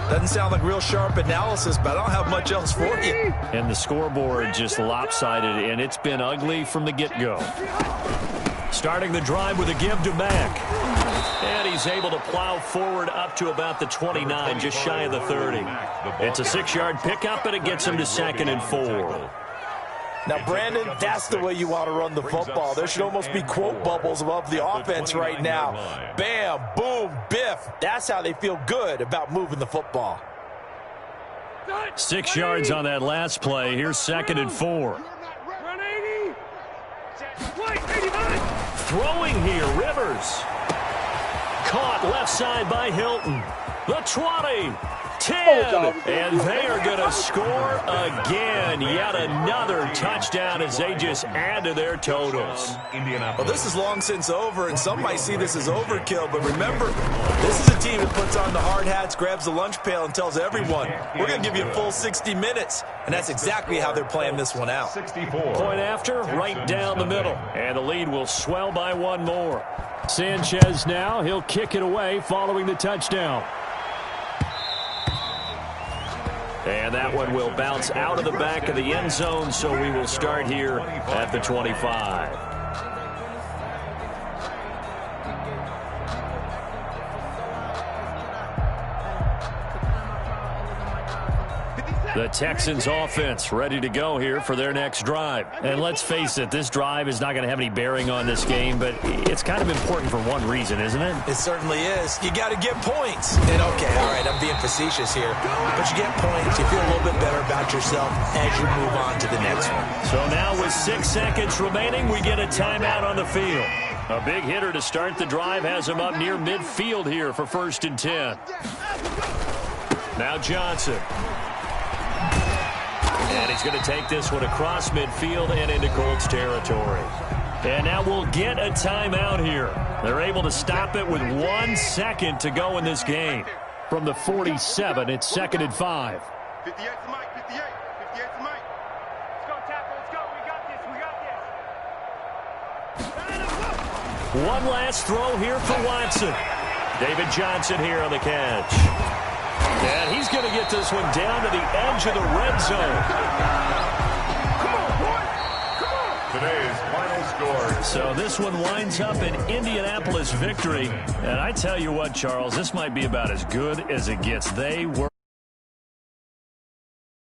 Speaker 10: Doesn't sound like real sharp analysis, but I don't have much else for you.
Speaker 8: And the scoreboard just lopsided, and it's been ugly from the get-go. Starting the drive with a give to Mack. And he's able to plow forward up to about the 29, just shy of the 30. It's a 6-yard pickup, and it gets him to 2nd and 4.
Speaker 10: Now, Brandon, that's the way you want to run the football. There should almost be quote bubbles above the offense right now. Bam, boom, biff. That's how they feel good about moving the football.
Speaker 8: 6 yards on that last play. Here's 2nd and 4. Throwing here, Rivers. Caught left side by Hilton. The 20, 10, and they are going to score again. Yet another touchdown as they just add to their totals.
Speaker 10: Well, this is long since over, and some might see this as overkill, but remember, this is a team that puts on the hard hats, grabs the lunch pail, and tells everyone, we're going to give you a full 60 minutes, and that's exactly how they're playing this one out.
Speaker 9: 64.
Speaker 8: Point after, right down the middle, and the lead will swell by 1 more. Sanchez now, he'll kick it away following the touchdown. And that one will bounce out of the back of the end zone, so we will start here at the 25. The Texans offense ready to go here for their next drive. And let's face it, this drive is not going to have any bearing on this game, but it's kind of important for one reason, isn't it?
Speaker 10: It certainly is. You got to get points. And okay, all right, I'm being facetious here, but you get points, you feel a little bit better about yourself as you move on to the next one.
Speaker 8: So now with 6 seconds remaining, we get a timeout on the field. A big hitter to start the drive has him up near midfield here for 1st and 10. Now Johnson. And he's going to take this one across midfield and into Colts territory. And now we'll get a timeout here. They're able to stop it with 1 second to go in this game. From the 47, it's 2nd and 5.
Speaker 13: 58 to Mike, 58. 58 to Mike. Let's go, tackle. Let's go. We got this. We got this.
Speaker 8: One last throw here for Watson. David Johnson here on the catch. And he's going to get this one down to the edge of the red zone.
Speaker 13: Come on, boy. Come on.
Speaker 9: Today's final score.
Speaker 8: So this one winds up an Indianapolis victory. And I tell you what, Charles, this might be about as good as it gets. They were